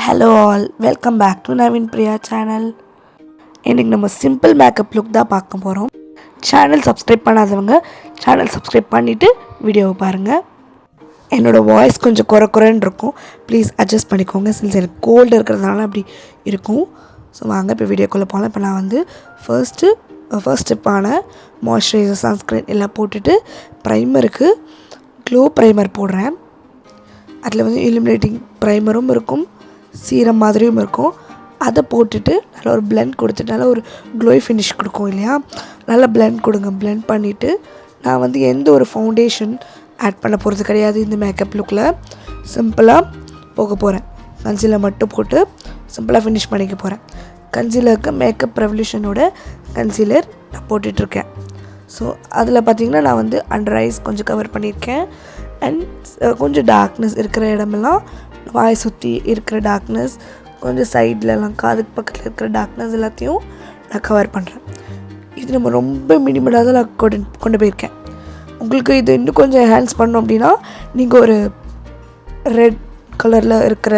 Hello all, welcome back to Naveen Priya channel. இன்றைக்கி நம்ம simple makeup look தான் பார்க்க போகிறோம். சேனல் சப்ஸ்கிரைப் பண்ணாதவங்க சேனல் சப்ஸ்கிரைப் பண்ணிவிட்டு வீடியோவை பாருங்கள். என்னோடய வாய்ஸ் கொஞ்சம் குறைன்னு இருக்கும், ப்ளீஸ் அட்ஜஸ்ட் பண்ணிக்கோங்க. சின்ஸ் எனக்கு கோல்டு இருக்கிறதுனால அப்படி இருக்கும். ஸோ வாங்க இப்போ வீடியோக்குள்ளே போகலாம். இப்போ நான் வந்து ஃபர்ஸ்ட் ஸ்டெப்பான மாய்ஸ்சரைசர், சன்ஸ்க்ரீன் எல்லாம் போட்டுட்டு ப்ரைமருக்கு க்ளோ ப்ரைமர் போடுறேன். அதில் வந்து இலுமினேட்டிங் ப்ரைமரும் இருக்கும், சீரம் மாதிரியும் இருக்கும். அதை போட்டுட்டு நல்லா ஒரு பிளெண்ட் கொடுத்துட்டு நல்லா ஒரு க்ளோய் ஃபினிஷ் கொடுக்கும் இல்லையா, நல்லா பிளெண்ட் கொடுங்க. பிளெண்ட் பண்ணிவிட்டு நான் வந்து எந்த ஒரு ஃபவுண்டேஷன் ஆட் பண்ண போகிறது கிடையாது. இந்த மேக்கப் லுக்கில் சிம்பிளாக போக போகிறேன். கன்சீலர் மட்டும் போட்டு சிம்பிளாக ஃபினிஷ் பண்ணிக்க போகிறேன். கன்சீலருக்கு மேக்கப் ரெவல்யூஷனோட கன்சீலர் நான் போட்டுட்ருக்கேன். ஸோ அதில் பார்த்திங்கன்னா நான் வந்து அண்டர் ஐஸ் கொஞ்சம் கவர் பண்ணியிருக்கேன். அண்ட் கொஞ்சம் டார்க்னஸ் இருக்கிற இடமெல்லாம், வாய் சுற்றி இருக்கிற டார்க்னஸ், கொஞ்சம் சைட்லலாம் காதுக்கு பக்கத்தில் இருக்கிற டார்க்னஸ் எல்லாத்தையும் நான் கவர் பண்ணுறேன். இது நம்ம ரொம்ப மினிமலாக தான் நான் கொண்டு போயிருக்கேன். உங்களுக்கு இது இன்னும் கொஞ்சம் என்ஹான்ஸ் பண்ணோம் அப்படின்னா நீங்கள் ஒரு ரெட் கலரில் இருக்கிற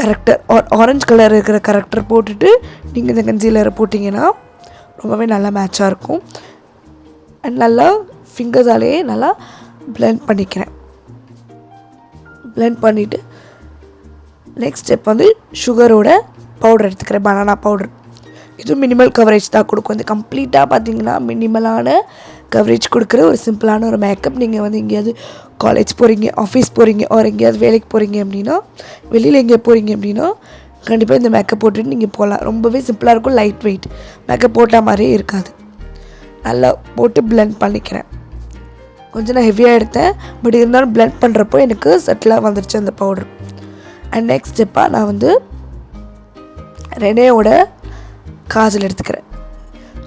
கரெக்டர் ஆரஞ்சு கலர் இருக்கிற கரெக்டர் போட்டுட்டு நீங்கள் இந்த கன்சீலரை போட்டிங்கன்னா ரொம்பவே நல்லா மேட்சாக இருக்கும். அண்ட் நல்லா ஃபிங்கர்ஸாலேயே நல்லா பிளெண்ட் பண்ணிக்கிறேன். பிளெண்ட் பண்ணிவிட்டு நெக்ஸ்ட் ஸ்டெப் வந்து சுகரோட பவுடர் எடுத்துக்கிறேன், பனானா பவுடர். இதுவும் மினிமல் கவரேஜ் தான் கொடுக்கும். இது கம்ப்ளீட்டாக பார்த்திங்கன்னா மினிமலான கவரேஜ் கொடுக்குற ஒரு சிம்பிளான ஒரு மேக்கப். நீங்கள் வந்து எங்கேயாவது காலேஜ் போகிறீங்க, ஆஃபீஸ் போகிறீங்க, ஒரு எங்கேயாவது வேலைக்கு போகிறீங்க அப்படின்னா, வெளியில் எங்கேயா போகிறீங்க அப்படின்னா கண்டிப்பாக இந்த மேக்கப் போட்டுட்டு நீங்கள் போகலாம். ரொம்பவே சிம்பிளாக இருக்கும், லைட் வெயிட், மேக்கப் போட்டால் மாதிரியே இருக்காது. நல்லா போட்டு பிளெண்ட் பண்ணிக்கிறேன். கொஞ்சம் நான் ஹெவியாக எடுத்தேன், பட் இருந்தாலும் பிளெண்ட் பண்ணுறப்போ எனக்கு செட்டிலாக வந்துடுச்சு அந்த பவுடர். அண்ட் நெக்ஸ்ட் ஸ்டெப்பாக நான் வந்து ரெனேயோட காஜல் எடுத்துக்கிறேன்.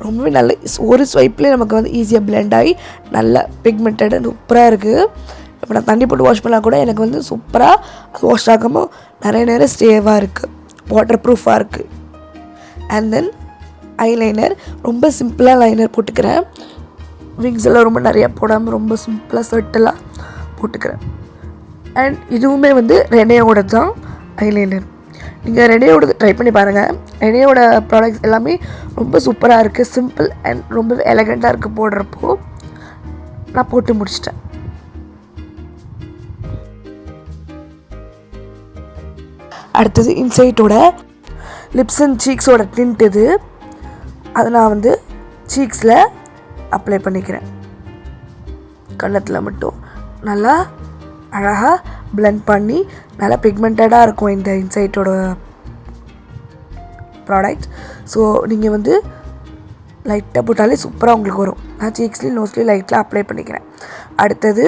ரொம்பவே நல்ல ஒரு ஸ்வைப்லேயே நமக்கு வந்து ஈஸியாக பிளெண்ட் ஆகி நல்ல பிக்மெண்டட் சூப்பராக இருக்குது. இப்போ நான் தண்ணி போட்டு வாஷ் பண்ணால் கூட எனக்கு வந்து சூப்பராக வாஷ் ஆகாமல் நிறைய நேரம் ஸ்டேவாக இருக்குது, வாட்டர் ப்ரூஃபாக இருக்குது. அண்ட் தென் ஐலைனர், ரொம்ப சிம்பிளாக லைனர் போட்டுக்கிறேன். விங்ஸ் எல்லாம் ரொம்ப நிறையா போடாமல் ரொம்ப சிம்பிளாக சர்ட்டெல்லாம் போட்டுக்கிறேன். அண்ட் இதுவுமே வந்து ரெனேயோட தான் ஐலைனர். நீங்கள் ரெனேயோட ட்ரை பண்ணி பாருங்கள். ரெனேயோட ப்ராடக்ட்ஸ் எல்லாமே ரொம்ப சூப்பராக இருக்குது, சிம்பிள் அண்ட் ரொம்ப எலகண்ட்டாக இருக்குது. போடுறப்போ நான் போட்டு முடிச்சிட்டேன். அடுத்தது இன்சைட்டோட லிப்ஸ் அண்ட் சீக்ஸோட டிண்ட் இது. அதை நான் வந்து சீக்ஸில் அப்ளை பண்ணிக்கிறேன். கன்னத்தில் மட்டும் நல்லா அழகாக பிளெண்ட் பண்ணி நல்லா பிக்மெண்டடாக இருக்கும் இந்த இன்சைட்டோட ப்ராடக்ட். ஸோ நீங்கள் வந்து லைட்டாக போட்டாலே சூப்பராக உங்களுக்கு வரும். நான் சீக்ஸ்லேயும் நோஸ்லேயும் லைட்டில் அப்ளை பண்ணிக்கிறேன். அடுத்தது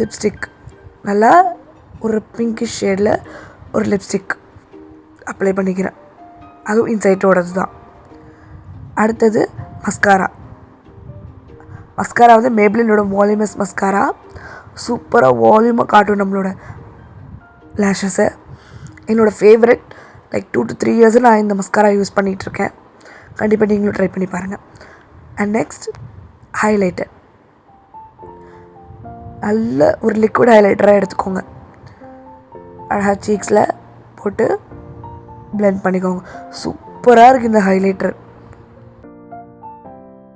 லிப்ஸ்டிக், நல்லா ஒரு பிங்கிஷ் ஷேடில் ஒரு லிப்ஸ்டிக் அப்ளை பண்ணிக்கிறேன். அதுவும் இன்சைட்டோடது தான். அடுத்தது மஸ்காரா. மஸ்காரா வந்து மேப்ளினோட வால்யூமஸ் மஸ்காரா. சூப்பராக வால்யூமாக காட்டும் நம்மளோட லேஷஸை. என்னோடய ஃபேவரட், லைக் 2 to 3 years நான் இந்த மஸ்காரா யூஸ் பண்ணிகிட்ருக்கேன். கண்டிப்பாக நீங்களும் ட்ரை பண்ணி பாருங்கள். And next highlighter. நல்ல ஒரு லிக்விட் ஹைலைட்டராக எடுத்துக்கோங்க. அழகாக சீக்ஸில் போட்டு பிளெண்ட் பண்ணிக்கோங்க. சூப்பராக இருக்குது இந்த ஹைலைட்டர்.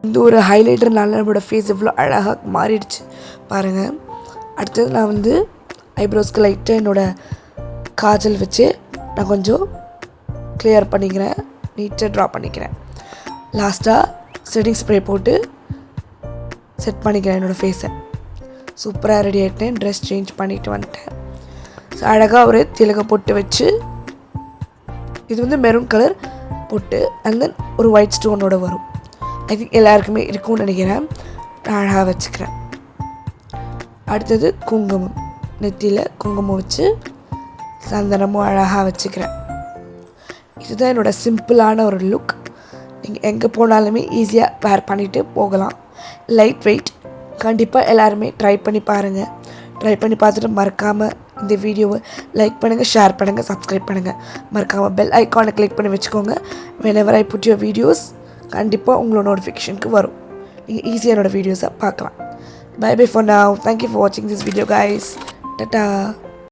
இந்த ஒரு ஹைலைட்டர்னால நம்மளோட ஃபேஸ் எவ்வளோ அழகாக மாறிடுச்சு பாருங்கள். அடுத்தது நான் வந்து ஐப்ரோஸ்க்கு லைட்டாக என்னோடய காஜல் வச்சு நான் கொஞ்சம் கிளியர் பண்ணிக்கிறேன், நீட்டாக ட்ரா பண்ணிக்கிறேன். லாஸ்ட்டாக செட்டிங் ஸ்ப்ரே போட்டு செட் பண்ணிக்கிறேன் என்னோடய ஃபேஸை. சூப்பராக ரெடி ஆகிட்டேன். ட்ரெஸ் சேஞ்ச் பண்ணிவிட்டு வந்துட்டேன். ஸோ அழகாக ஒரு திலகை போட்டு வச்சு, இது வந்து மெரூன் கலர் போட்டு அண்ட் தென் ஒரு ஒயிட் ஸ்டோனோட வரும். ஐ திங்க் எல்லாருக்குமே இருக்கும்னு நினைக்கிறேன். நான் அழகாக வச்சுக்கிறேன். அடுத்தது குங்குமம், நெத்தியில் குங்குமம் வச்சு சந்தனமும் அழகாக வச்சுக்கிறேன். இதுதான் என்னோடய சிம்பிளான ஒரு லுக். நீங்கள் எங்கே போனாலுமே ஈஸியாக வேர் பண்ணிவிட்டு போகலாம். Light weight. கண்டிப்பாக எல்லாருமே ட்ரை பண்ணி பாருங்கள். ட்ரை பண்ணி பார்த்துட்டு மறக்காமல் இந்த வீடியோவை லைக் பண்ணுங்கள், ஷேர் பண்ணுங்கள், சப்ஸ்கிரைப் பண்ணுங்கள். மறக்காமல் பெல் ஐக்கானை கிளிக் பண்ணி வச்சுக்கோங்க. whenever I put your videos கண்டிப்பாக உங்களோட நோட்டிஃபிகேஷனுக்கு வரும். நீங்கள் ஈஸியாக என்னோடய வீடியோஸை பார்க்கலாம். Bye bye for now. Thank you for watching this video guys. Tata.